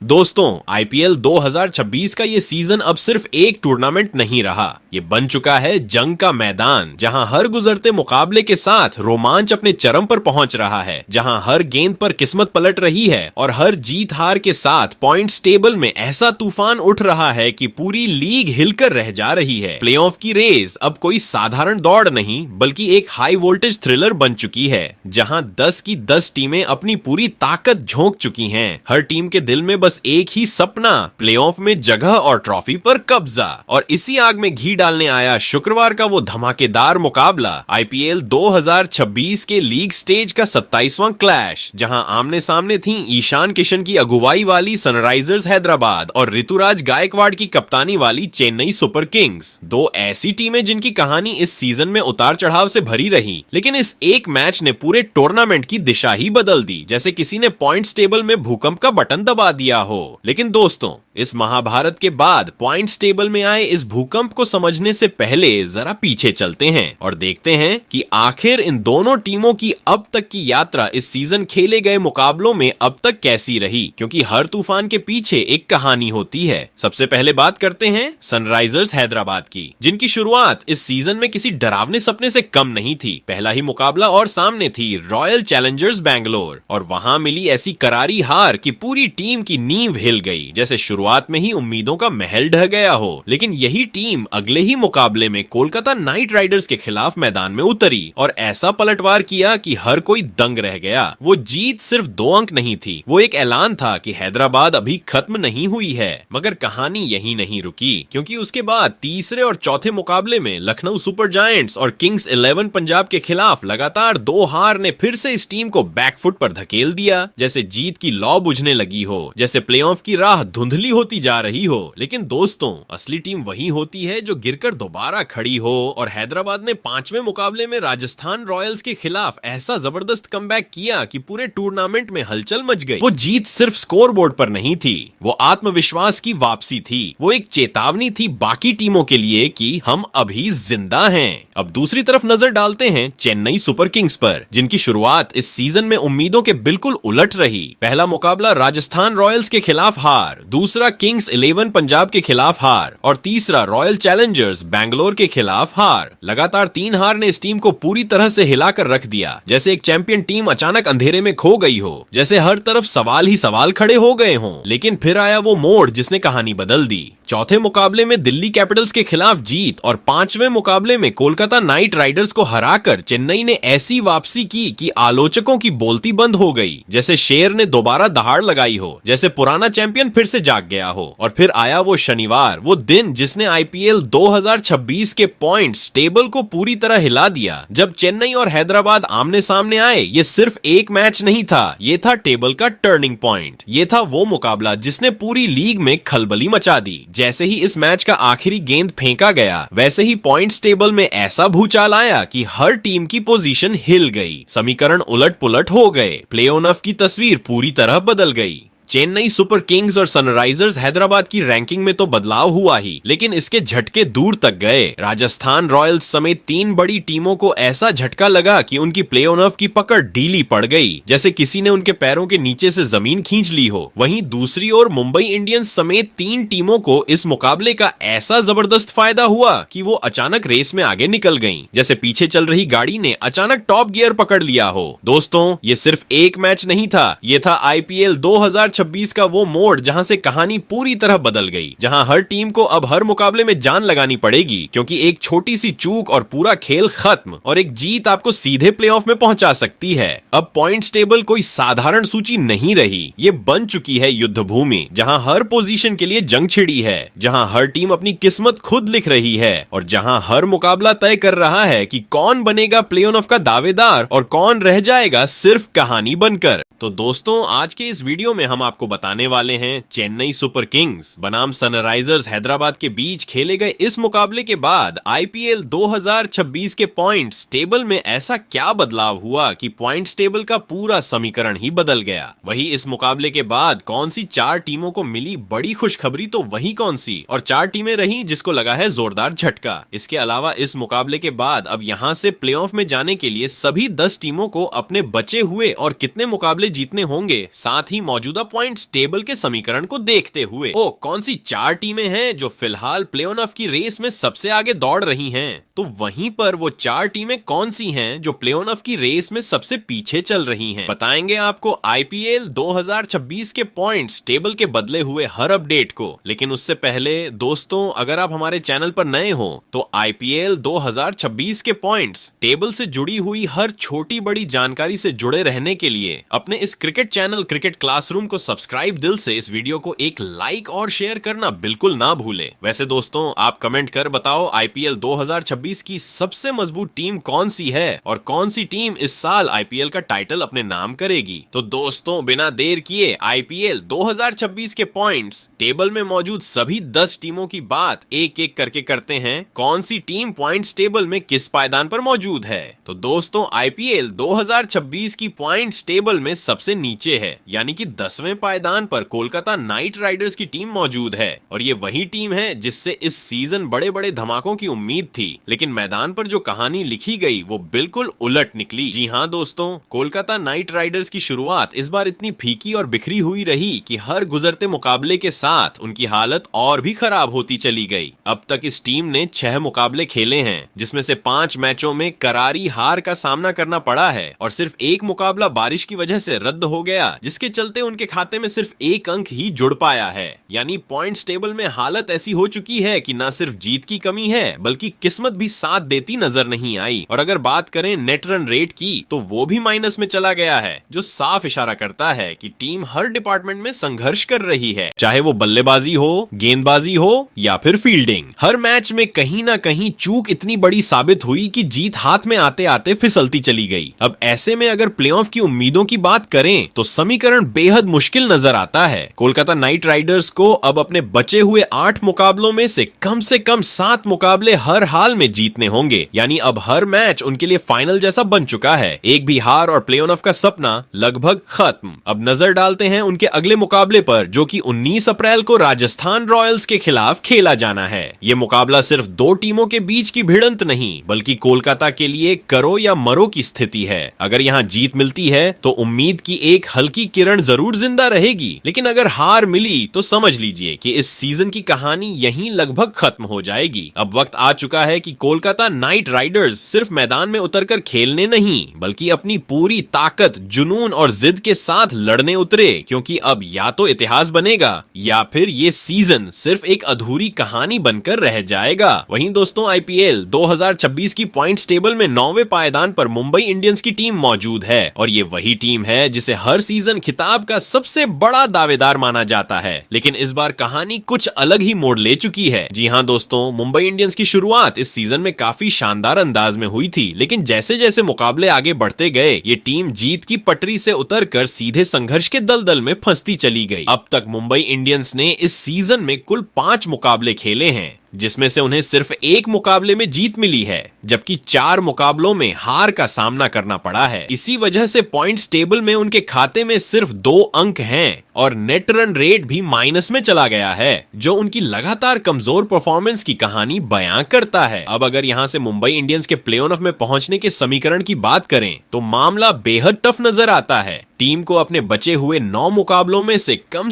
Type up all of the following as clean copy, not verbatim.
दोस्तों, आईपीएल 2026 का ये सीजन अब सिर्फ एक टूर्नामेंट नहीं रहा, ये बन चुका है जंग का मैदान, जहां हर गुजरते मुकाबले के साथ रोमांच अपने चरम पर पहुंच रहा है, जहां हर गेंद पर किस्मत पलट रही है और हर जीत हार के साथ पॉइंट्स टेबल में ऐसा तूफान उठ रहा है कि पूरी लीग हिलकर रह जा रही है। प्लेऑफ की रेस अब कोई साधारण दौड़ नहीं, बल्कि एक हाई वोल्टेज थ्रिलर बन चुकी है, जहां 10 की 10 टीमें अपनी पूरी ताकत झोंक चुकी हैं। हर टीम के दिल में बस एक ही सपना, प्लेऑफ में जगह और ट्रॉफी पर कब्जा। और इसी आग में घी डालने आया शुक्रवार का वो धमाकेदार मुकाबला, आईपीएल 2026 के लीग स्टेज का 27वां क्लैश, जहां आमने सामने थी ईशान किशन की अगुवाई वाली सनराइजर्स हैदराबाद और ऋतुराज गायकवाड़ की कप्तानी वाली चेन्नई सुपर किंग्स। दो ऐसी टीमें जिनकी कहानी इस सीजन में उतार चढ़ाव से भरी रही, लेकिन इस एक मैच ने पूरे टूर्नामेंट की दिशा ही बदल दी, जैसे किसी ने पॉइंट्स टेबल में भूकंप का बटन दबा दिया हो। लेकिन दोस्तों, इस महाभारत के बाद पॉइंट्स टेबल में आए इस भूकंप को समझने से पहले जरा पीछे चलते हैं और देखते हैं कि आखिर इन दोनों टीमों की अब तक की यात्रा इस सीजन खेले गए मुकाबलों में अब तक कैसी रही, क्योंकि हर तूफान के पीछे एक कहानी होती है। सबसे पहले बात करते हैं सनराइजर्स हैदराबाद की, जिनकी शुरुआत इस सीजन में किसी डरावने सपने से कम नहीं थी। पहला ही मुकाबला और सामने थी रॉयल चैलेंजर्स बैंगलोर, और वहां मिली ऐसी करारी हार कि पूरी टीम की नींव हिल गई, जैसे शुरुआत में ही उम्मीदों का महल ढह गया हो। लेकिन यही टीम अगले ही मुकाबले में कोलकाता नाइट राइडर्स के खिलाफ मैदान में उतरी और ऐसा पलटवार किया कि हर कोई दंग रह गया। वो जीत सिर्फ 2 अंक नहीं थी, वो एक ऐलान था कि हैदराबाद अभी खत्म नहीं हुई है। मगर कहानी यही नहीं रुकी, क्योंकि उसके बाद तीसरे और चौथे मुकाबले में लखनऊ सुपर जायंट्स और किंग्स 11 पंजाब के खिलाफ लगातार 2 हार ने फिर से इस टीम को बैकफुट पर धकेल दिया, जैसे जीत की लौ बुझने लगी हो, जैसे प्लेऑफ की राह धुंधली होती जा रही हो। लेकिन दोस्तों, असली टीम वही होती है जो गिरकर दोबारा खड़ी हो, और हैदराबाद ने 5वें मुकाबले में राजस्थान रॉयल्स के खिलाफ ऐसा जबरदस्त कमबैक किया कि पूरे टूर्नामेंट में हलचल मच गई। वो जीत सिर्फ स्कोरबोर्ड पर नहीं थी, वो आत्मविश्वास की वापसी थी, वो एक चेतावनी थी बाकी टीमों के लिए कि हम अभी जिंदा हैं। अब दूसरी तरफ नजर डालते हैं चेन्नई सुपर किंग्स पर, जिनकी शुरुआत इस सीजन में उम्मीदों के बिल्कुल उलट रही। पहला मुकाबला राजस्थान रॉयल्स के खिलाफ हार, दूसरा किंग्स 11 पंजाब के खिलाफ हार और तीसरा रॉयल चैलेंजर्स बैंगलोर के खिलाफ हार। लगातार 3 हार ने इस टीम को पूरी तरह से हिलाकर रख दिया, जैसे एक चैंपियन टीम अचानक अंधेरे में खो गई हो, जैसे हर तरफ सवाल ही सवाल खड़े हो गए हों। लेकिन फिर आया वो मोड़ जिसने कहानी बदल दी। चौथे मुकाबले में दिल्ली कैपिटल्स के खिलाफ जीत और 5वें मुकाबले में कोलकाता नाइट राइडर्स को हराकर चेन्नई ने ऐसी वापसी की कि आलोचकों की बोलती बंद हो गई, जैसे शेर ने दोबारा दहाड़ लगाई हो, जैसे पुराना चैंपियन फिर से जाग गया हो। और फिर आया वो शनिवार, वो दिन जिसने आईपीएल 2026 के पॉइंट्स टेबल को पूरी तरह हिला दिया। जब चेन्नई और हैदराबाद आमने सामने आए, ये सिर्फ एक मैच नहीं था, ये था टेबल का टर्निंग पॉइंट। ये था वो मुकाबला जिसने पूरी लीग में खलबली मचा दी। जैसे ही इस मैच का आखिरी गेंद फेंका गया, वैसे ही पॉइंट्स टेबल में ऐसा भूचाल आया कि हर टीम की पोजीशन हिल गई, समीकरण उलट पुलट हो गए, प्ले ऑफ की तस्वीर पूरी तरह बदल गई। चेन्नई सुपर किंग्स और सनराइजर्स हैदराबाद की रैंकिंग में तो बदलाव हुआ ही, लेकिन इसके झटके दूर तक गए। राजस्थान रॉयल्स समेत 3 बड़ी टीमों को ऐसा झटका लगा कि उनकी प्ले ऑफ की पकड़ ढीली पड़ गई, जैसे किसी ने उनके पैरों के नीचे से जमीन खींच ली हो। वहीं दूसरी ओर मुंबई इंडियंस समेत 3 टीमों को इस मुकाबले का ऐसा जबरदस्त फायदा हुआ कि वो अचानक रेस में आगे निकल गईं, जैसे पीछे चल रही गाड़ी ने अचानक टॉप गियर पकड़ लिया हो। दोस्तों, ये सिर्फ एक मैच नहीं था, ये था आईपीएल 2026 का वो मोड़ जहां से कहानी पूरी तरह बदल गई, जहां हर टीम को अब हर मुकाबले में जान लगानी पड़ेगी, क्योंकि एक छोटी सी चूक और पूरा खेल खत्म, और एक जीत आपको सीधे प्लेऑफ में पहुंचा सकती है। अब पॉइंट्स टेबल कोई साधारण सूची नहीं रही, ये बन चुकी है युद्ध भूमि, जहां हर पोजीशन के लिए जंग छिड़ी है, जहां हर टीम अपनी किस्मत खुद लिख रही है, और जहां हर मुकाबला तय कर रहा है कि कौन बनेगा प्ले ऑफ का दावेदार और कौन रह जाएगा सिर्फ कहानी बनकर। तो दोस्तों, आज के इस वीडियो में हम आपको बताने वाले हैं चेन्नई सुपर किंग्स बनाम सनराइजर्स हैदराबाद के बीच खेले गए इस मुकाबले के बाद आईपीएल 2026 के पॉइंट्स टेबल में ऐसा क्या बदलाव हुआ कि पॉइंट्स टेबल का पूरा समीकरण ही बदल गया। वही इस मुकाबले के बाद कौन सी 4 टीमों को मिली बड़ी खुशखबरी, तो वही कौन सी, और 4 टीमें रही जिसको लगा है जोरदार झटका। इसके अलावा इस मुकाबले के बाद अब यहां से प्लेऑफ में जाने के लिए सभी 10 टीमों को अपने बचे हुए और कितने मुकाबले मुकाबले जीतने होंगे, साथ ही मौजूदा पॉइंट्स टेबल के समीकरण को देखते हुए। ओ, कौन सी 4 टीमें हैं जो फिलहाल प्ले ऑफ की रेस में सबसे आगे दौड़ रही हैं? तो वहीं पर वो 4 टीमें कौन सी हैं जो प्ले ऑफ की रेस में सबसे पीछे चल रही हैं? बताएंगे आपको आईपीएल 2026 के पॉइंट्स टेबल के बदले हुए हर अपडेट को। लेकिन उससे पहले दोस्तों, अगर आप हमारे चैनल पर नए हो तो आईपीएल 2026 के पॉइंट्स टेबल से जुड़ी हुई हर छोटी बड़ी जानकारी से जुड़े रहने के लिए अपने इस क्रिकेट चैनल क्रिकेट क्लासरूम को सब्सक्राइब दिल से इस वीडियो को एक लाइक और शेयर करना बिल्कुल ना भूले। वैसे दोस्तों, आप कमेंट कर बताओ आईपीएल 2026 की सबसे मजबूत टीम कौन सी है और कौन सी टीम इस साल आईपीएल का टाइटल अपने नाम करेगी। तो दोस्तों, बिना देर किए आईपीएल 2026 के पॉइंट्स टेबल में मौजूद सभी 10 टीमों की बात एक एक करके करते हैं। कौन सी टीम पॉइंट्स टेबल में किस पायदान पर मौजूद है? तो दोस्तों, आईपीएल 2026 की पॉइंट्स टेबल में सबसे नीचे है, यानी कि 10वें पायदान पर कोलकाता नाइट राइडर्स की टीम मौजूद है। और ये वही टीम है जिससे इस सीजन बड़े बड़े धमाकों की उम्मीद थी, लेकिन मैदान पर जो कहानी लिखी गई वो बिल्कुल उलट निकली। जी हाँ दोस्तों, कोलकाता नाइट राइडर्स की शुरुआत इस बार इतनी फीकी और बिखरी हुई रही कि हर गुजरते मुकाबले के साथ उनकी हालत और भी खराब होती चली गई। अब तक इस टीम ने 6 मुकाबले खेले हैं, जिसमें से 5 मैचों में करारी हार का सामना करना पड़ा है और सिर्फ एक मुकाबला बारिश की वजह से रद्द हो गया, जिसके चलते उनके खाते में सिर्फ 1 अंक ही जुड़ पाया है। यानी पॉइंट्स टेबल में हालत ऐसी हो चुकी है कि न सिर्फ जीत की कमी है बल्कि किस्मत भी साथ देती नजर नहीं आई। और अगर बात करें नेट रन रेट की तो वो भी माइनस में चला गया है, जो साफ इशारा करता है कि टीम हर डिपार्टमेंट में संघर्ष कर रही है, चाहे वो बल्लेबाजी हो, गेंदबाजी हो या फिर फील्डिंग। हर मैच में कहीं ना कहीं चूक इतनी बड़ी साबित हुई कि जीत हाथ में आते आते फिसलती चली गई। अब ऐसे में अगर प्लेऑफ की उम्मीदों की बात करें तो समीकरण बेहद मुश्किल नजर आता है। कोलकाता नाइट राइडर्स को अब अपने बचे हुए 8 मुकाबलों में से कम 7 मुकाबले हर हाल में जीतने होंगे, यानी अब हर मैच उनके लिए फाइनल जैसा बन चुका है। एक भी हार और प्ले ऑफ का सपना लगभग खत्म। अब नजर डालते हैं उनके अगले मुकाबले पर, जो कि 19 अप्रैल को राजस्थान रॉयल्स के खिलाफ खेला जाना है। ये मुकाबला सिर्फ 2 टीमों के बीच की भिड़ंत नहीं बल्कि कोलकाता के लिए करो या मरो की स्थिति है। अगर यहाँ जीत मिलती है तो उम्मीद की एक हल्की किरण जरूर जिंदा रहेगी, लेकिन अगर हार मिली तो समझ लीजिए कि इस सीजन की कहानी यहीं लगभग खत्म हो जाएगी। अब वक्त आ चुका है कि कोलकाता नाइट राइडर्स सिर्फ मैदान में उतरकर खेलने नहीं बल्कि अपनी पूरी ताकत, जुनून और जिद के साथ लड़ने उतरे, क्योंकि अब या तो इतिहास बनेगा या फिर ये सीजन सिर्फ एक अधूरी कहानी बनकर रह जाएगा। वहीं दोस्तों, आईपीएल 2026 की पॉइंट्स टेबल में 9वें पायदान पर मुंबई इंडियंस की टीम मौजूद है और ये वही टीम है जिसे हर सीजन खिताब का सबसे बड़ा दावेदार माना जाता है। लेकिन इस बार कहानी कुछ अलग ही मोड़ ले चुकी है। जी हाँ दोस्तों, मुंबई इंडियंस की शुरुआत इस सीजन में काफी शानदार अंदाज में हुई थी, लेकिन जैसे जैसे मुकाबले आगे बढ़ते गए ये टीम जीत की पटरी से उतरकर सीधे संघर्ष के दलदल में फंसती चली गई। अब तक मुंबई इंडियंस ने इस सीजन में कुल 5 मुकाबले खेले हैं, जिसमें से उन्हें सिर्फ 1 मुकाबले में जीत मिली है, जबकि 4 मुकाबलों में हार का सामना करना पड़ा है। इसी वजह से पॉइंट्स टेबल में उनके खाते में सिर्फ 2 अंक हैं और नेट रन रेट भी माइनस में चला गया है, जो उनकी लगातार कमजोर परफॉर्मेंस की कहानी बयां करता है। अब अगर यहां से मुंबई इंडियंस के प्ले ऑफ में पहुंचने के समीकरण की बात करें तो मामला बेहद टफ नजर आता है। टीम को अपने बचे हुए 9 मुकाबलों में से कम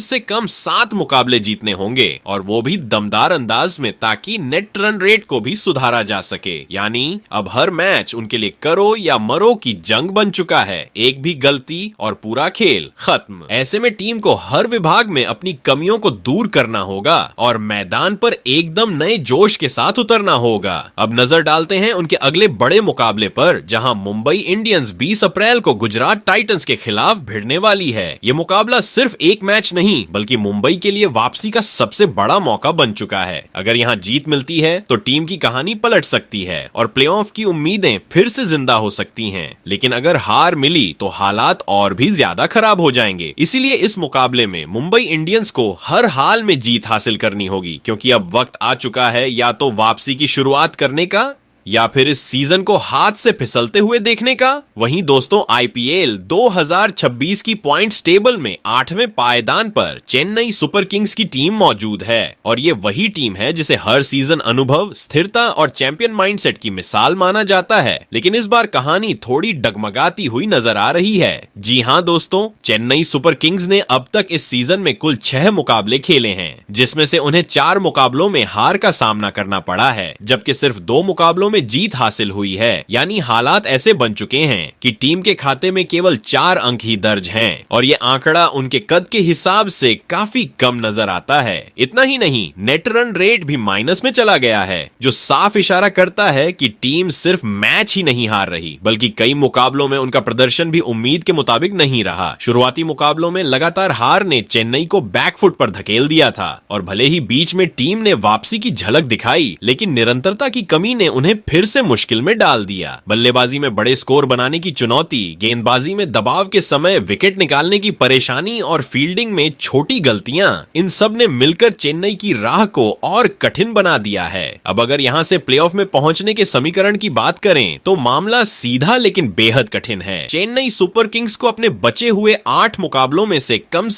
7 मुकाबले जीतने होंगे और वो भी दमदार अंदाज में, ताकि नेट रन रेट को भी सुधारा जा सके। यानी अब हर मैच उनके लिए करो या मरो की जंग बन चुका है। एक भी गलती और पूरा खेल खत्म। ऐसे में टीम को हर विभाग में अपनी कमियों को दूर करना होगा और मैदान पर एकदम नए जोश के साथ उतरना होगा। अब नजर डालते हैं उनके अगले बड़े मुकाबले पर, जहां मुंबई इंडियंस 20 अप्रैल को गुजरात टाइटंस के खिलाफ भिड़ने वाली है। ये मुकाबला सिर्फ एक मैच नहीं बल्कि मुंबई के लिए वापसी का सबसे बड़ा मौका बन चुका है। अगर यहाँ जीत मिलती है तो टीम की कहानी पलट सकती है और प्लेऑफ की उम्मीदें फिर से जिंदा हो सकती हैं। लेकिन अगर हार मिली तो हालात और भी ज्यादा खराब हो जाएंगे। इसीलिए इस मुकाबले में मुंबई इंडियंस को हर हाल में जीत हासिल करनी होगी, क्योंकि अब वक्त आ चुका है या तो वापसी की शुरुआत करने का या फिर इस सीजन को हाथ से फिसलते हुए देखने का? वहीं दोस्तों आईपीएल 2026 की पॉइंट्स टेबल में 8वें पायदान पर चेन्नई सुपर किंग्स की टीम मौजूद है और ये वही टीम है जिसे हर सीजन अनुभव, स्थिरता और चैंपियन माइंडसेट की मिसाल माना जाता है। लेकिन इस बार कहानी थोड़ी डगमगाती हुई नजर आ रही है। जी हाँ दोस्तों, चेन्नई सुपर किंग्स ने अब तक इस सीजन में कुल 6 मुकाबले खेले हैं, जिसमें से उन्हें 4 मुकाबलों में हार का सामना करना पड़ा है, जबकि सिर्फ 2 मुकाबलों में जीत हासिल हुई है। यानी हालात ऐसे बन चुके हैं कि टीम के खाते में केवल 4 अंक ही दर्ज हैं और ये आंकड़ा उनके कद के हिसाब से काफी कम नजर आता है। इतना ही नहीं, नेट रन रेट भी माइनस में चला गया है, जो साफ इशारा करता है कि टीम सिर्फ मैच ही नहीं हार रही बल्कि कई मुकाबलों में उनका प्रदर्शन भी उम्मीद के मुताबिक नहीं रहा। शुरुआती मुकाबलों में लगातार हार ने चेन्नई को बैकफुट पर धकेल दिया था और भले ही बीच में टीम ने वापसी की झलक दिखाई, लेकिन निरंतरता की कमी ने उन्हें फिर से मुश्किल में डाल दिया। बल्लेबाजी में बड़े स्कोर बनाने की चुनौती, गेंदबाजी में दबाव के समय विकेट निकालने की परेशानी और फील्डिंग में छोटी गलतियां, इन सब ने मिलकर चेन्नई की राह को और कठिन बना दिया है। अब अगर यहां से प्लेऑफ में पहुंचने के समीकरण की बात करें तो मामला सीधा लेकिन बेहद कठिन है। चेन्नई सुपर किंग्स को अपने बचे हुए 8 मुकाबलों में से कम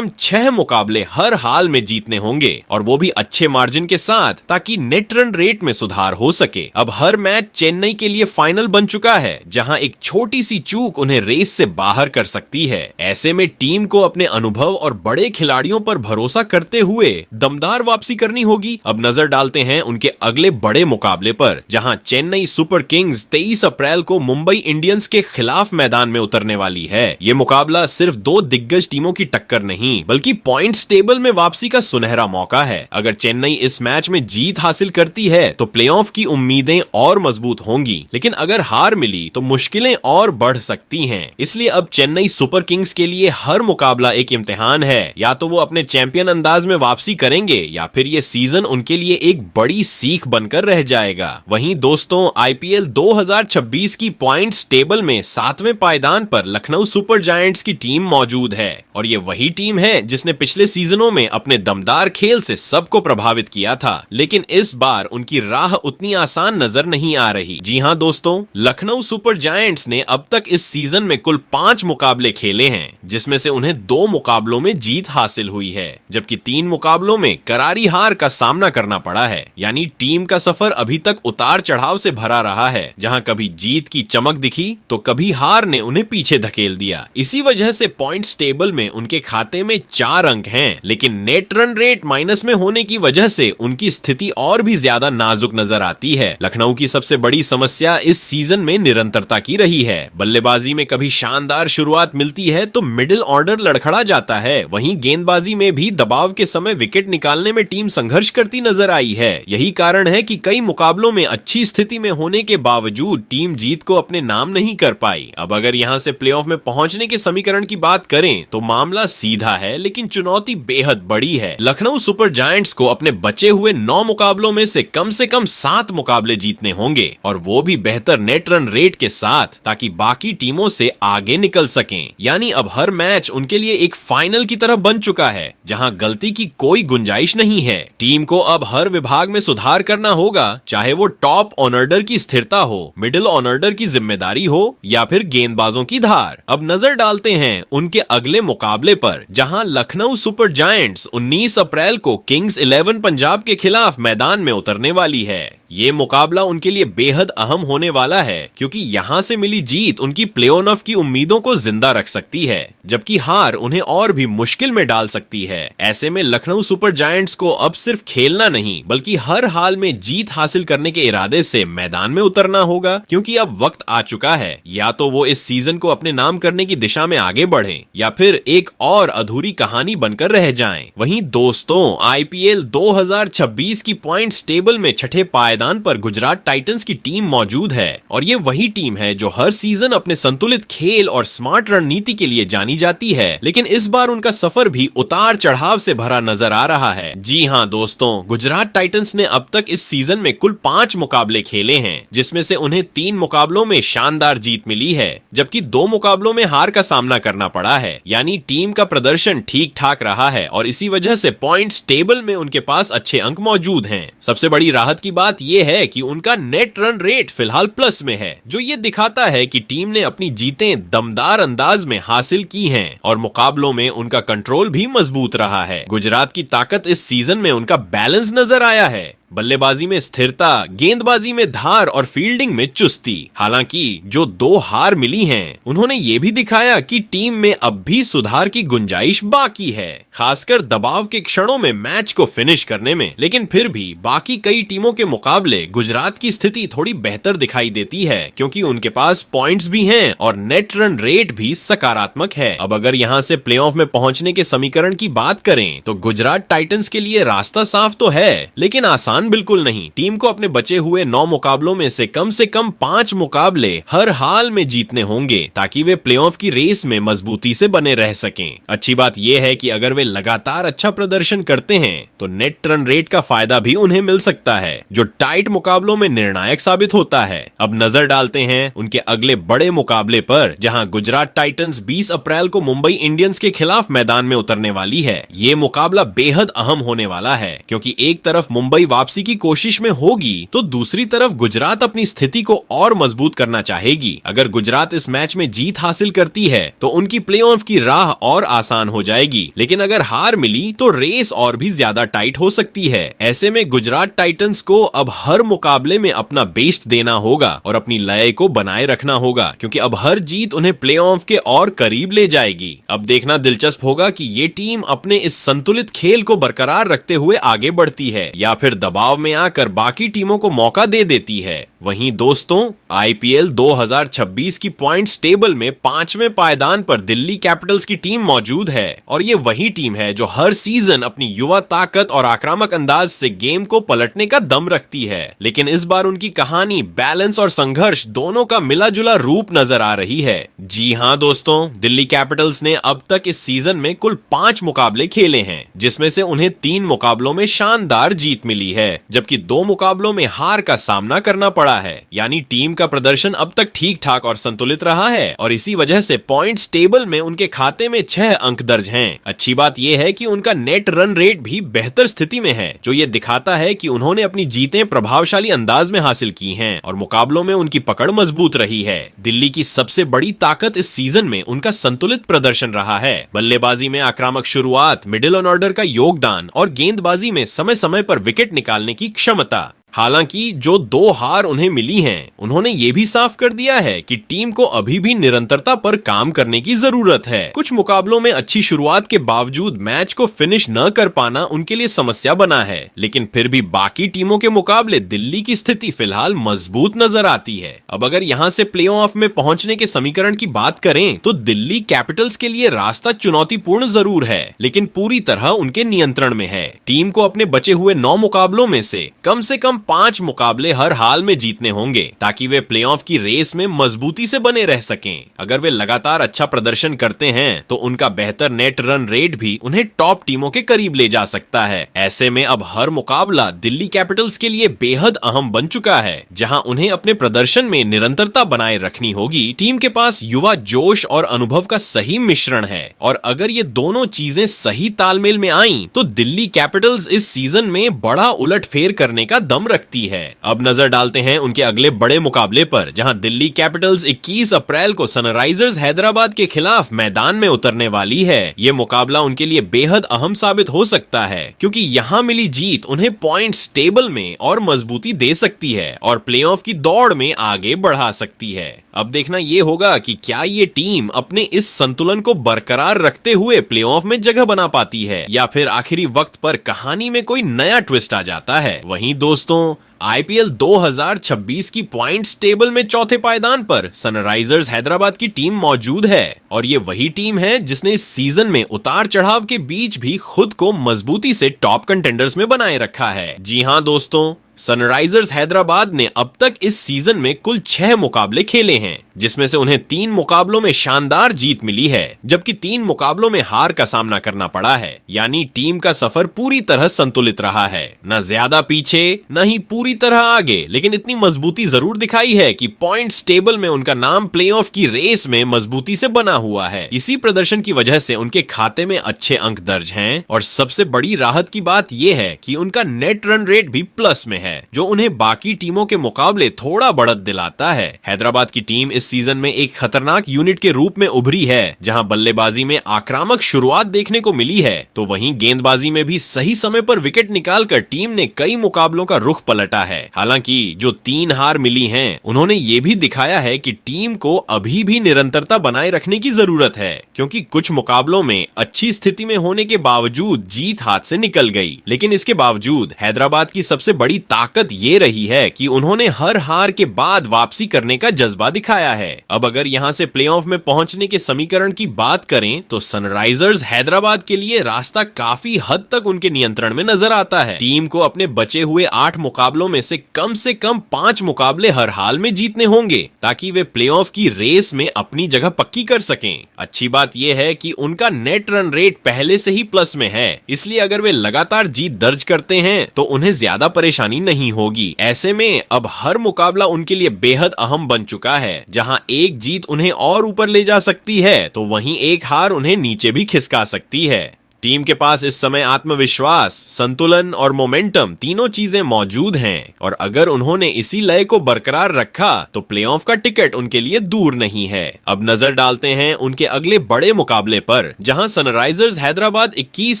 6 मुकाबले हर हाल में जीतने होंगे और वो भी अच्छे मार्जिन के साथ, ताकि नेट रन रेट में सुधार हो सके। अब हर मैच चेन्नई के लिए फाइनल बन चुका है, जहां एक छोटी सी चूक उन्हें रेस से बाहर कर सकती है। ऐसे में टीम को अपने अनुभव और बड़े खिलाड़ियों पर भरोसा करते हुए दमदार वापसी करनी होगी। अब नजर डालते हैं उनके अगले बड़े मुकाबले पर, जहां चेन्नई सुपर किंग्स 23 अप्रैल को मुंबई इंडियंस के खिलाफ मैदान में उतरने वाली है। ये मुकाबला सिर्फ 2 दिग्गज टीमों की टक्कर नहीं बल्कि पॉइंट्स टेबल में वापसी का सुनहरा मौका है। अगर चेन्नई इस मैच में जीत हासिल करती है तो प्लेऑफ की उम्मीदें और मजबूत होंगी, लेकिन अगर हार मिली तो मुश्किलें और बढ़ सकती हैं। इसलिए अब चेन्नई सुपर किंग्स के लिए हर मुकाबला एक इम्तिहान है। या तो वो अपने चैंपियन अंदाज में वापसी करेंगे या फिर ये सीजन उनके लिए एक बड़ी सीख बनकर रह जाएगा। वहीं दोस्तों आईपीएल 2026 की पॉइंट्स टेबल में 7वें पायदान पर लखनऊ सुपर जायंट्स की टीम मौजूद है और ये वही टीम है जिसने पिछले सीजनों में अपने दमदार खेल से सबको प्रभावित किया था, लेकिन इस बार उनकी राह उतनी आसान नजर नहीं आ रही। जी हां दोस्तों, लखनऊ सुपर जायंट्स ने अब तक इस सीजन में कुल 5 मुकाबले खेले हैं, जिसमें से उन्हें 2 मुकाबलों में जीत हासिल हुई है, जबकि 3 मुकाबलों में करारी हार का सामना करना पड़ा है। यानी टीम का सफर अभी तक उतार चढ़ाव से भरा रहा है, जहां कभी जीत की चमक दिखी तो कभी हार ने उन्हें पीछे धकेल दिया। इसी वजह से पॉइंट्स टेबल में उनके खाते में 4 अंक हैं, लेकिन नेट रन रेट माइनस में होने की वजह से उनकी स्थिति और भी ज्यादा नाजुक नजर आती है। लखनऊ की सबसे बड़ी समस्या इस सीजन में निरंतरता की रही है। बल्लेबाजी में कभी शानदार शुरुआत मिलती है तो मिडिल ऑर्डर लड़खड़ा जाता है, वहीं गेंदबाजी में भी दबाव के समय विकेट निकालने में टीम संघर्ष करती नजर आई है। यही कारण है कि कई मुकाबलों में अच्छी स्थिति में होने के बावजूद टीम जीत को अपने नाम नहीं कर पाई। अब अगर यहां से प्लेऑफ में पहुंचने के समीकरण की बात करें तो मामला सीधा है, लेकिन चुनौती बेहद बड़ी है। लखनऊ सुपर जायंट्स को अपने बचे हुए 9 मुकाबलों में से कम 7 मुकाबले जीतने होंगे और वो भी बेहतर नेट रन रेट के साथ, ताकि बाकी टीमों से आगे निकल सकें। यानी अब हर मैच उनके लिए एक फाइनल की तरह बन चुका है, जहां गलती की कोई गुंजाइश नहीं है। टीम को अब हर विभाग में सुधार करना होगा, चाहे वो टॉप ऑनर्डर की स्थिरता हो, मिडिल ऑनर्डर की जिम्मेदारी हो या फिर गेंदबाजों की धार। अब नजर डालते हैं उनके अगले मुकाबले पर, जहां लखनऊ सुपर जायंट्स 19 अप्रैल को किंग्स 11 पंजाब के खिलाफ मैदान में उतरने वाली है। ये मुकाबला उनके लिए बेहद अहम होने वाला है, क्योंकि यहां से मिली जीत उनकी प्ले ऑफ की उम्मीदों को जिंदा रख सकती है, जबकि हार उन्हें और भी मुश्किल में डाल सकती है। ऐसे में लखनऊ सुपर जायंट्स को अब सिर्फ खेलना नहीं बल्कि हर हाल में जीत हासिल करने के इरादे से मैदान में उतरना होगा, क्योंकि अब वक्त आ चुका है। या तो वो इस सीजन को अपने नाम करने की दिशा में आगे बढ़ें या फिर एक और अधूरी कहानी बनकर रह जाएं। वहीं दोस्तों आईपीएल 2026 की पॉइंट्स टेबल में 6ठे पायदान पर गुजरात टाइटंस की टीम मौजूद है और ये वही टीम है जो हर सीजन अपने संतुलित खेल और स्मार्ट रणनीति के लिए जानी जाती है, लेकिन इस बार उनका सफर भी उतार चढ़ाव से भरा नजर आ रहा है। जी हां दोस्तों, गुजरात टाइटंस ने अब तक इस सीजन में कुल 5 मुकाबले खेले हैं, जिसमें से उन्हें 3 मुकाबलों में शानदार जीत मिली है, जबकि 2 मुकाबलों में हार का सामना करना पड़ा है। यानी टीम का प्रदर्शन ठीक ठाक रहा है और इसी वजह से पॉइंट्स टेबल में उनके पास अच्छे अंक मौजूद हैं। सबसे बड़ी राहत की बात ये है कि उनका नेट रन रेट फिलहाल प्लस में है, जो ये दिखाता है कि टीम ने अपनी जीतें दमदार अंदाज में हासिल की हैं और मुकाबलों में उनका कंट्रोल भी मजबूत रहा है। गुजरात की ताकत इस सीजन में उनका बैलेंस नजर आया है, बल्लेबाजी में स्थिरता, गेंदबाजी में धार और फील्डिंग में चुस्ती। हालांकि जो 2 हार मिली हैं, उन्होंने ये भी दिखाया कि टीम में अब भी सुधार की गुंजाइश बाकी है, खासकर दबाव के क्षणों में मैच को फिनिश करने में। लेकिन फिर भी बाकी कई टीमों के मुकाबले गुजरात की स्थिति थोड़ी बेहतर दिखाई देती है, क्योंकि उनके पास पॉइंट्स भी हैं और नेट रन रेट भी सकारात्मक है। अब अगर यहाँ से प्लेऑफ में पहुंचने के समीकरण की बात करें तो गुजरात टाइटंस के लिए रास्ता साफ तो है, लेकिन आसान बिल्कुल नहीं। टीम को अपने बचे हुए 9 मुकाबलों में से कम 5 मुकाबले हर हाल में जीतने होंगे, ताकि वे प्लेऑफ की रेस में मजबूती से बने रह सकें। अच्छी बात यह है कि अगर वे लगातार अच्छा प्रदर्शन करते हैं तो नेट रन रेट का फायदा भी उन्हें मिल सकता है, जो टाइट मुकाबलों में निर्णायक साबित होता है। अब नजर डालते हैं उनके अगले बड़े मुकाबले पर, जहां गुजरात टाइटंस 20 अप्रैल को मुंबई इंडियंस के खिलाफ मैदान में उतरने वाली है। ये मुकाबला बेहद अहम होने वाला है, क्योंकि एक तरफ मुंबई वापसी की कोशिश में होगी तो दूसरी तरफ गुजरात अपनी स्थिति को और मजबूत करना चाहेगी। अगर गुजरात इस मैच में जीत हासिल करती है तो उनकी प्लेऑफ की राह और आसान हो जाएगी, लेकिन अगर हार मिली तो रेस और भी ज्यादा टाइट हो सकती है। ऐसे में गुजरात टाइटंस को अब हर मुकाबले में अपना बेस्ट देना होगा और अपनी लय को बनाए रखना होगा, क्योंकि अब हर जीत उन्हें प्लेऑफ के और करीब ले जाएगी। अब देखना दिलचस्प होगा कि ये टीम अपने इस संतुलित खेल को बरकरार रखते हुए आगे बढ़ती है या फिर दबाव में आकर बाकी टीमों को मौका दे देती है। वहीं दोस्तों, आईपीएल 2026 की पॉइंट्स टेबल में 5वें पायदान पर दिल्ली कैपिटल्स की टीम मौजूद है और ये वही टीम है जो हर सीजन अपनी युवा ताकत और आक्रामक अंदाज से गेम को पलटने का दम रखती है। लेकिन इस बार उनकी कहानी बैलेंस और संघर्ष दोनों का मिला जुला रूप नजर आ रही है। जी हां दोस्तों, दिल्ली कैपिटल्स ने अब तक इस सीजन में कुल 5 मुकाबले खेले हैं, जिसमें से उन्हें 3 मुकाबलों में शानदार जीत मिली है, जबकि 2 मुकाबलों में हार का सामना करना पड़ा है। यानी टीम का प्रदर्शन अब तक ठीक ठाक और संतुलित रहा है और इसी वजह से पॉइंट्स टेबल में उनके खाते में 6 अंक दर्ज हैं। अच्छी बात यह है कि उनका नेट रन रेट भी बेहतर स्थिति में है, जो ये दिखाता है कि उन्होंने अपनी जीतें प्रभावशाली अंदाज में हासिल की हैं और मुकाबलों में उनकी पकड़ मजबूत रही है। दिल्ली की सबसे बड़ी ताकत इस सीजन में उनका संतुलित प्रदर्शन रहा है। बल्लेबाजी में आक्रामक शुरुआत, मिडिल ऑर्डर का योगदान और गेंदबाजी में समय समय पर विकेट निकालने की क्षमता। हालांकि जो 2 हार उन्हें मिली हैं, उन्होंने ये भी साफ कर दिया है कि टीम को अभी भी निरंतरता पर काम करने की जरूरत है। कुछ मुकाबलों में अच्छी शुरुआत के बावजूद मैच को फिनिश न कर पाना उनके लिए समस्या बना है, लेकिन फिर भी बाकी टीमों के मुकाबले दिल्ली की स्थिति फिलहाल मजबूत नजर आती है। अब अगर यहाँ से प्लेऑफ में पहुंचने के समीकरण की बात करें तो दिल्ली कैपिटल्स के लिए रास्ता चुनौतीपूर्ण जरूर है, लेकिन पूरी तरह उनके नियंत्रण में है। टीम को अपने बचे हुए 9 मुकाबलों में से कम 5 मुकाबले हर हाल में जीतने होंगे, ताकि वे प्लेऑफ की रेस में मजबूती से बने रह सकें। अगर वे लगातार अच्छा प्रदर्शन करते हैं तो उनका बेहतर नेट रन रेट भी उन्हें टॉप टीमों के करीब ले जा सकता है। ऐसे में अब हर मुकाबला दिल्ली कैपिटल्स के लिए बेहद अहम बन चुका है, जहां उन्हें अपने प्रदर्शन में निरंतरता बनाए रखनी होगी। टीम के पास युवा जोश और अनुभव का सही मिश्रण है और अगर ये दोनों चीजें सही तालमेल में आईं तो दिल्ली कैपिटल्स इस सीजन में बड़ा उलटफेर करने का दम रखती है। अब नजर डालते हैं उनके अगले बड़े मुकाबले पर, जहां दिल्ली कैपिटल्स 21 अप्रैल को सनराइजर्स हैदराबाद के खिलाफ मैदान में उतरने वाली है। ये मुकाबला उनके लिए बेहद अहम साबित हो सकता है, क्योंकि यहां मिली जीत उन्हें पॉइंट्स टेबल में और मजबूती दे सकती है और प्लेऑफ की दौड़ में आगे बढ़ा सकती है। अब देखना यह होगा कि क्या ये टीम अपने इस संतुलन को बरकरार रखते हुए प्लेऑफ में जगह बना पाती है या फिर आखिरी वक्त पर कहानी में कोई नया ट्विस्ट आ जाता है। वहीं दोस्तों, आईपीएल 2026 की पॉइंट्स टेबल में चौथे पायदान पर सनराइजर्स हैदराबाद की टीम मौजूद है और ये वही टीम है जिसने इस सीजन में उतार चढ़ाव के बीच भी खुद को मजबूती से टॉप कंटेंडर्स में बनाए रखा है। जी हां दोस्तों, सनराइजर्स हैदराबाद ने अब तक इस सीजन में कुल 6 मुकाबले खेले हैं, जिसमें से उन्हें 3 मुकाबलों में शानदार जीत मिली है, जबकि 3 मुकाबलों में हार का सामना करना पड़ा है। यानी टीम का सफर पूरी तरह संतुलित रहा है, न ज्यादा पीछे न ही पूरी तरह आगे, लेकिन इतनी मजबूती जरूर दिखाई है कि पॉइंट्स टेबल में उनका नाम प्लेऑफ की रेस में मजबूती से बना हुआ है। इसी प्रदर्शन की वजह से उनके खाते में अच्छे अंक दर्ज हैं और सबसे बड़ी राहत की बात यह है कि उनका नेट रन रेट भी प्लस में है, जो उन्हें बाकी टीमों के मुकाबले थोड़ा बढ़त दिलाता है। हैदराबाद की टीम इस सीजन में एक खतरनाक यूनिट के रूप में उभरी है, जहां बल्लेबाजी में आक्रामक शुरुआत देखने को मिली है, तो वहीं गेंदबाजी में भी सही समय पर विकेट निकालकर टीम ने कई मुकाबलों का रुख पलटा है। हालांकि जो 3 हार मिली हैं, उन्होंने ये भी दिखाया है कि टीम को अभी भी निरंतरता बनाए रखने की जरूरत है, क्योंकि कुछ मुकाबलों में अच्छी स्थिति में होने के बावजूद जीत हाथ से निकल गई। लेकिन इसके बावजूद हैदराबाद की सबसे बड़ी ताकत ये रही है कि उन्होंने हर हार के बाद वापसी करने का जज्बा दिखाया है। अब अगर यहाँ से प्लेऑफ में पहुंचने के समीकरण की बात करें तो सनराइजर्स हैदराबाद के लिए रास्ता काफी हद तक उनके नियंत्रण में नजर आता है। टीम को अपने बचे हुए 8 मुकाबलों में से कम 5 मुकाबले हर हाल में जीतने होंगे, ताकि वे प्लेऑफ की रेस में अपनी जगह पक्की कर सकें। अच्छी बात यह है कि उनका नेट रन रेट पहले से ही प्लस में है, इसलिए अगर वे लगातार जीत दर्ज करते हैं तो उन्हें ज्यादा परेशानी नहीं होगी। ऐसे में अब हर मुकाबला उनके लिए बेहद अहम बन चुका है। जहां एक जीत उन्हें और ऊपर ले जा सकती है, तो वहीं एक हार उन्हें नीचे भी खिसका सकती है। टीम के पास इस समय आत्मविश्वास, संतुलन और मोमेंटम तीनों चीजें मौजूद हैं, और अगर उन्होंने इसी लय को बरकरार रखा तो प्लेऑफ का टिकट उनके लिए दूर नहीं है। अब नजर डालते हैं उनके अगले बड़े मुकाबले पर, जहां सनराइजर्स हैदराबाद 21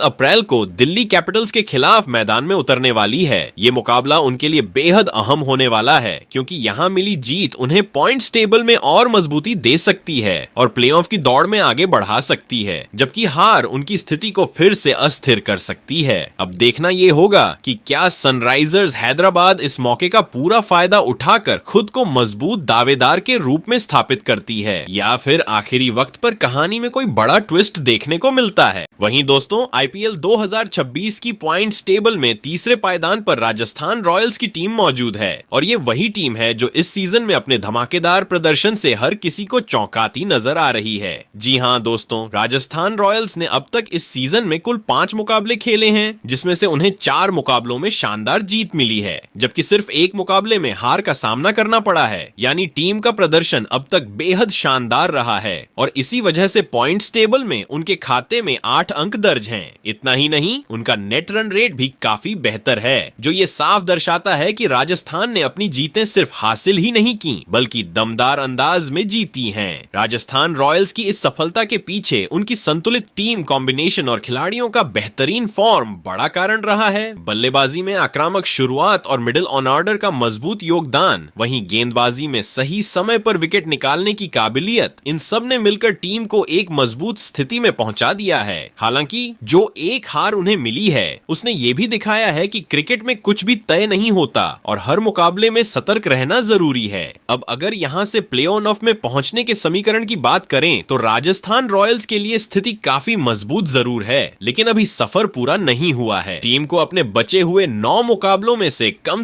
अप्रैल को दिल्ली कैपिटल्स के खिलाफ मैदान में उतरने वाली है। ये मुकाबला उनके लिए बेहद अहम होने वाला है, क्योंकि यहाँ मिली जीत उन्हें पॉइंट्स टेबल में और मजबूती दे सकती है और प्लेऑफ की दौड़ में आगे बढ़ा सकती है, जबकि हार उनकी स्थिति को फिर से अस्थिर कर सकती है। अब देखना यह होगा कि क्या सनराइजर्स हैदराबाद इस मौके का पूरा फायदा उठाकर खुद को मजबूत दावेदार के रूप में स्थापित करती है, या फिर आखिरी वक्त पर कहानी में कोई बड़ा ट्विस्ट देखने को मिलता है। वहीं दोस्तों, आईपीएल 2026 की पॉइंट्स टेबल में तीसरे पायदान पर राजस्थान रॉयल्स की टीम मौजूद है, और ये वही टीम है जो इस सीजन में अपने धमाकेदार प्रदर्शन से हर किसी को चौंकाती नजर आ रही है। जी हाँ दोस्तों, राजस्थान रॉयल्स ने अब तक इस सीजन में कुल 5 मुकाबले खेले हैं, जिसमें से उन्हें 4 मुकाबलों में शानदार जीत मिली है, जबकि सिर्फ 1 मुकाबले में हार का सामना करना पड़ा है। यानी टीम का प्रदर्शन अब तक बेहद शानदार रहा है, और इसी वजह से पॉइंट्स टेबल में उनके खाते में 8 अंक दर्ज हैं। इतना ही नहीं, उनका नेट रन रेट भी काफी बेहतर है, जो ये साफ दर्शाता है कि राजस्थान ने अपनी जीतें सिर्फ हासिल ही नहीं की, बल्कि दमदार अंदाज में जीती हैं। राजस्थान रॉयल्स की इस सफलता के पीछे उनकी संतुलित टीम कॉम्बिनेशन और खिलाड़ियों का बेहतरीन फॉर्म बड़ा कारण रहा है। बल्लेबाजी में आक्रामक शुरुआत और मिडिल ऑन ऑर्डर का मजबूत योगदान, वहीं गेंदबाजी में सही समय पर विकेट निकालने की काबिलियत, इन सब ने मिलकर टीम को एक मजबूत स्थिति में पहुंचा दिया है। हालांकि जो एक हार उन्हें मिली है, उसने ये भी दिखाया है कि क्रिकेट में कुछ भी तय नहीं होता और हर मुकाबले में सतर्क रहना जरूरी है। अब अगर यहाँ से प्ले ऑफ में पहुंचने के समीकरण की बात करें तो राजस्थान रॉयल्स के लिए स्थिति काफी मजबूत जरूर है, लेकिन अभी सफर पूरा नहीं हुआ है। टीम को अपने बचे हुए 9 मुकाबलों में से कम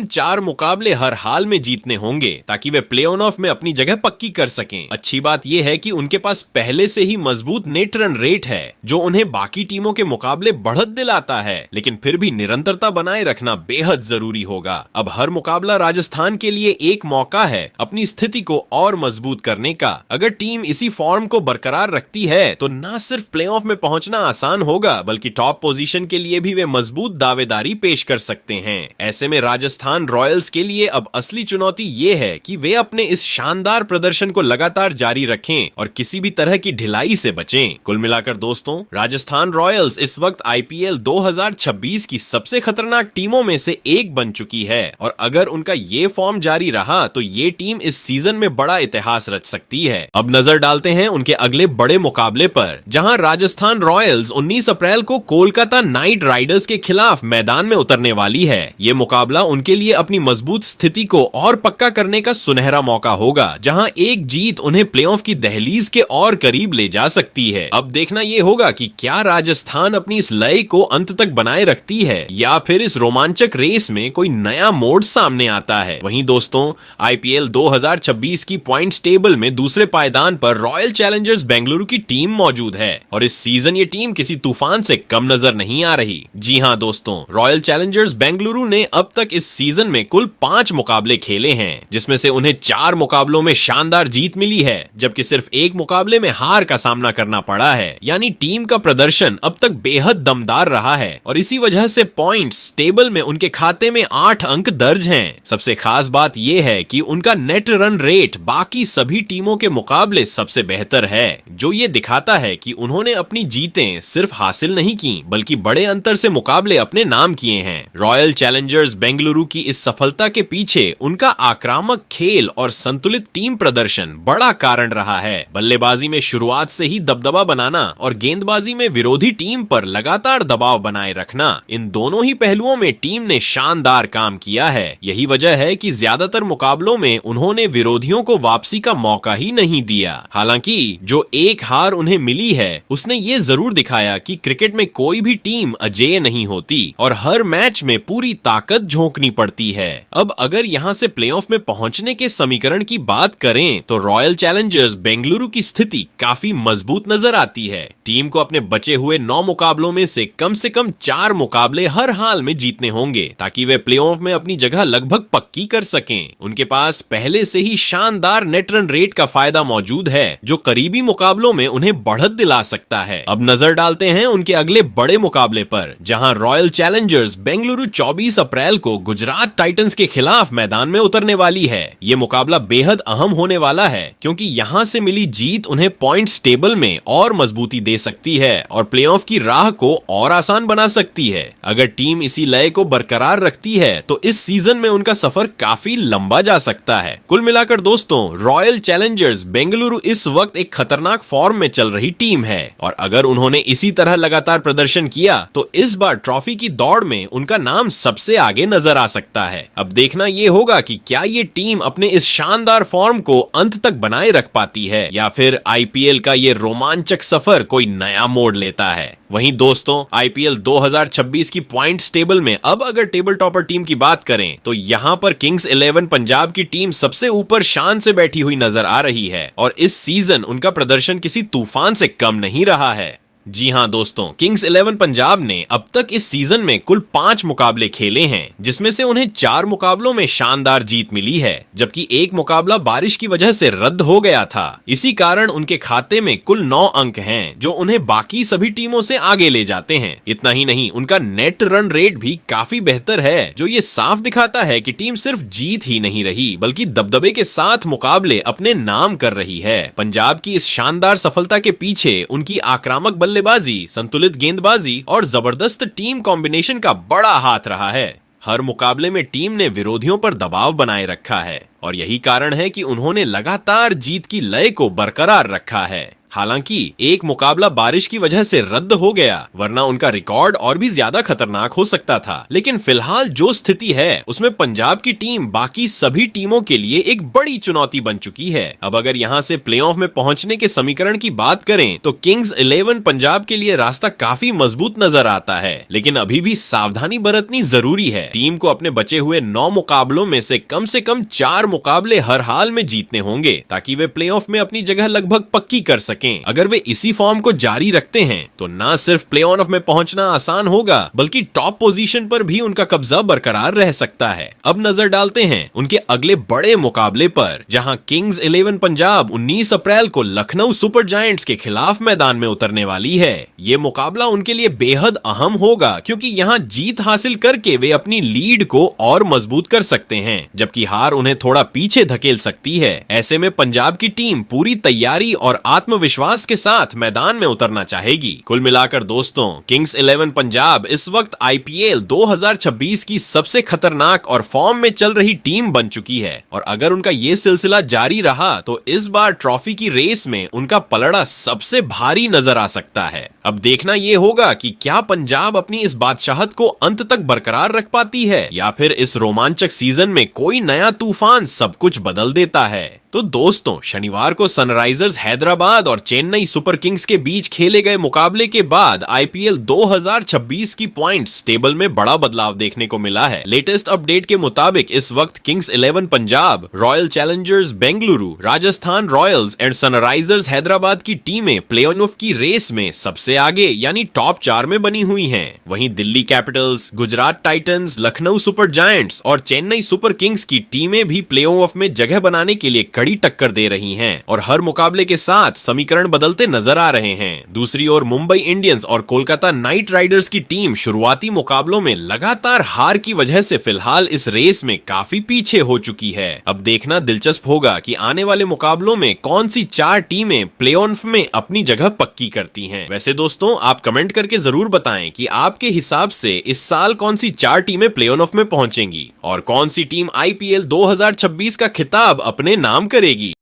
4 मुकाबले हर हाल में जीतने होंगे, ताकि वे प्ले ऑफ में अपनी जगह पक्की कर सकें। अच्छी बात यह है कि उनके पास पहले से ही मजबूत नेट रन रेट है, जो उन्हें बाकी टीमों के मुकाबले बढ़त दिलाता है, लेकिन फिर भी निरंतरता बनाए रखना बेहद जरूरी होगा। अब हर मुकाबला राजस्थान के लिए एक मौका है अपनी स्थिति को और मजबूत करने का। अगर टीम इसी फॉर्म को बरकरार रखती है तो न सिर्फ प्ले ऑफ में पहुंचना आसान होगा, बल्कि टॉप पोजीशन के लिए भी वे मजबूत दावेदारी पेश कर सकते हैं। ऐसे में राजस्थान रॉयल्स के लिए अब असली चुनौती ये है कि वे अपने इस शानदार प्रदर्शन को लगातार जारी रखें और किसी भी तरह की ढिलाई से बचें। कुल मिलाकर दोस्तों, राजस्थान रॉयल्स इस वक्त आईपीएल 2026 की सबसे खतरनाक टीमों में से एक बन चुकी है, और अगर उनका ये फॉर्म जारी रहा तो ये टीम इस सीजन में बड़ा इतिहास रच सकती है। अब नजर डालते हैं उनके अगले बड़े मुकाबले पर, जहां राजस्थान रॉयल्स 19 अप्रैल को कोलकाता नाइट राइडर्स के खिलाफ मैदान में उतरने वाली है। ये मुकाबला उनके लिए अपनी मजबूत स्थिति को और पक्का करने का सुनहरा मौका होगा, जहां एक जीत उन्हें प्लेऑफ की दहलीज के और करीब ले जा सकती है। अब देखना यह होगा कि क्या राजस्थान अपनी इस लय को अंत तक बनाए रखती है, या फिर इस रोमांचक रेस में कोई नया मोड़ सामने आता है। वहीं दोस्तों, आईपीएल 2026 की पॉइंट्स टेबल में दूसरे पायदान पर रॉयल चैलेंजर्स बेंगलुरु की टीम मौजूद है, और इस सीजन ये टीम टीम किसी तूफान से कम नजर नहीं आ रही। जी हाँ दोस्तों, रॉयल चैलेंजर्स बेंगलुरु ने अब तक इस सीजन में कुल 5 मुकाबले खेले हैं, जिसमें से उन्हें 4 मुकाबलों में शानदार जीत मिली है, जबकि सिर्फ एक मुकाबले में हार का सामना करना पड़ा है। यानी टीम का प्रदर्शन अब तक बेहद दमदार रहा है और इसी वजह से पॉइंट्स टेबल में उनके खाते में 8 अंक दर्ज हैं। सबसे खास बात यह है कि उनका नेट रन रेट बाकी सभी टीमों के मुकाबले सबसे बेहतर है, जो ये दिखाता है कि उन्होंने अपनी जीतें सिर्फ हासिल नहीं की बल्कि बड़े अंतर से मुकाबले अपने नाम किए हैं। रॉयल चैलेंजर्स बेंगलुरु की इस सफलता के पीछे उनका आक्रामक खेल और संतुलित टीम प्रदर्शन बड़ा कारण रहा है। बल्लेबाजी में शुरुआत से ही दबदबा बनाना और गेंदबाजी में विरोधी टीम पर लगातार दबाव बनाए रखना, इन दोनों ही पहलुओं में टीम ने शानदार काम किया है। यही वजह है कि ज्यादातर मुकाबलों में उन्होंने विरोधियों को वापसी का मौका ही नहीं दिया। हालांकि जो एक हार उन्हें मिली है उसने ये जरूर दिखाया कि क्रिकेट में कोई भी टीम अजेय नहीं होती और हर मैच में पूरी ताकत झोंकनी पड़ती है। अब अगर यहाँ से प्लेऑफ में पहुंचने के समीकरण की बात करें तो रॉयल चैलेंजर्स बेंगलुरु की स्थिति काफी मजबूत नजर आती है। टीम को अपने बचे हुए 9 मुकाबलों में से कम 4 मुकाबले हर हाल में जीतने होंगे ताकि वे प्लेऑफ में अपनी जगह लगभग पक्की कर सकें। उनके पास पहले से ही शानदार नेट रन रेट का फायदा मौजूद है, जो करीबी मुकाबलों में उन्हें बढ़त दिला सकता है। अब नजर डालते हैं उनके अगले बड़े मुकाबले पर, जहां रॉयल चैलेंजर्स बेंगलुरु 24 अप्रैल को गुजरात टाइटंस के खिलाफ मैदान में उतरने वाली है। ये मुकाबला बेहद अहम होने वाला है क्योंकि यहां से मिली जीत उन्हें पॉइंट्स टेबल में और मजबूती दे सकती है और प्लेऑफ की राह को और आसान बना सकती है। अगर टीम इसी लय को बरकरार रखती है तो इस सीजन में उनका सफर काफी लंबा जा सकता है। कुल मिलाकर दोस्तों, रॉयल चैलेंजर्स बेंगलुरु इस वक्त एक खतरनाक फॉर्म में चल रही टीम है और अगर उन्होंने इसी तरह लगातार प्रदर्शन किया तो इस बार ट्रॉफी की दौड़ में उनका नाम सबसे आगे नजर आ सकता है। अब देखना यह होगा कि क्या ये टीम अपने इस शानदार फॉर्म को अंत तक बनाए रख पाती है या फिर आईपीएल का ये रोमांचक सफर कोई नया मोड़ लेता है। वहीं दोस्तों, आईपीएल 2026 की पॉइंट्स टेबल में अब अगर टेबल टॉपर टीम की बात करें तो यहां पर किंग्स 11 पंजाब की टीम सबसे ऊपर शान से बैठी हुई नजर आ रही है और इस सीजन उनका प्रदर्शन किसी तूफान से कम नहीं रहा है। जी हाँ दोस्तों, किंग्स 11 पंजाब ने अब तक इस सीजन में कुल 5 मुकाबले खेले हैं, जिसमें से उन्हें 4 मुकाबलों में शानदार जीत मिली है, जबकि एक मुकाबला बारिश की वजह से रद्द हो गया था। इसी कारण उनके खाते में कुल 9 अंक हैं, जो उन्हें बाकी सभी टीमों से आगे ले जाते हैं। इतना ही नहीं, उनका नेट रन रेट भी काफी बेहतर है, जो ये साफ दिखाता है कि टीम सिर्फ जीत ही नहीं रही बल्कि दबदबे के साथ मुकाबले अपने नाम कर रही है। पंजाब की इस शानदार सफलता के पीछे उनकी आक्रामक बल्लेबाजी, संतुलित गेंदबाजी और जबरदस्त टीम कॉम्बिनेशन का बड़ा हाथ रहा है। हर मुकाबले में टीम ने विरोधियों पर दबाव बनाए रखा है और यही कारण है कि उन्होंने लगातार जीत की लय को बरकरार रखा है। हालांकि एक मुकाबला बारिश की वजह से रद्द हो गया, वरना उनका रिकॉर्ड और भी ज्यादा खतरनाक हो सकता था। लेकिन फिलहाल जो स्थिति है उसमें पंजाब की टीम बाकी सभी टीमों के लिए एक बड़ी चुनौती बन चुकी है। अब अगर यहां से प्लेऑफ में पहुंचने के समीकरण की बात करें तो किंग्स 11 पंजाब के लिए रास्ता काफी मजबूत नजर आता है, लेकिन अभी भी सावधानी बरतनी जरूरी है। टीम को अपने बचे हुए 9 मुकाबलों में से कम 4 मुकाबले हर हाल में जीतने होंगे ताकि वे प्लेऑफ में अपनी जगह लगभग पक्की कर सके। अगर वे इसी फॉर्म को जारी रखते हैं तो न सिर्फ प्ले ऑफ में पहुंचना आसान होगा बल्कि टॉप पोजीशन पर भी उनका कब्जा बरकरार रह सकता है। अब नजर डालते हैं उनके अगले बड़े मुकाबले पर, जहां किंग्स 11 पंजाब 19 अप्रैल को लखनऊ सुपर जायंट्स के खिलाफ मैदान में उतरने वाली है। ये मुकाबला उनके लिए बेहद अहम होगा क्योंकि यहां जीत हासिल करके वे अपनी लीड को और मजबूत कर सकते हैं, जबकि हार उन्हें थोड़ा पीछे धकेल सकती है। ऐसे में पंजाब की टीम पूरी तैयारी और आत्मविश्वास के साथ मैदान में उतरना चाहेगी। कुल मिलाकर दोस्तों, किंग्स 11 पंजाब इस वक्त आईपीएल 2026 की सबसे खतरनाक और फॉर्म में चल रही टीम बन चुकी है और अगर उनका ये सिलसिला जारी रहा तो इस बार ट्रॉफी की रेस में उनका पलड़ा सबसे भारी नजर आ सकता है। अब देखना यह होगा कि क्या पंजाब अपनी इस बादशाहत को अंत तक बरकरार रख पाती है या फिर इस रोमांचक सीजन में कोई नया तूफान सब कुछ बदल देता है। तो दोस्तों, शनिवार को सनराइजर्स हैदराबाद और चेन्नई सुपर किंग्स के बीच खेले गए मुकाबले के बाद आईपीएल 2026 की पॉइंट्स टेबल में बड़ा बदलाव देखने को मिला है। लेटेस्ट अपडेट के मुताबिक इस वक्त Kings 11 Punjab, royal Challengers Bengaluru, Rajasthan Royals and Sunrisers Hyderabad की टीमें प्ले ऑफ की रेस में सबसे आगे यानी टॉप 4 में बनी हुई हैं। वहीं Delhi Capitals, Gujarat Titans, Lucknow super giants और चेन्नई सुपर किंग्स की टीमें भी प्ले ऑफ में जगह बनाने के लिए कड़ी टक्कर दे रही हैं और हर मुकाबले के साथ समीकरण बदलते नजर आ रहे हैं। दूसरी ओर मुंबई इंडियंस और कोलकाता नाइट राइडर्स की टीम शुरुआती मुकाबलों में लगातार हार की वजह से फिलहाल इस रेस में काफी पीछे हो चुकी है। अब देखना दिलचस्प होगा कि आने वाले मुकाबलों में कौन सी 4 टीमें प्ले ऑफ में अपनी जगह पक्की करती हैं। वैसे दोस्तों, आप कमेंट करके जरूर बताएं कि आपके हिसाब से इस साल कौन सी 4 टीमें प्ले ऑफ में पहुंचेंगी और कौन सी टीम आईपीएल 2026 का खिताब अपने नाम करेगी।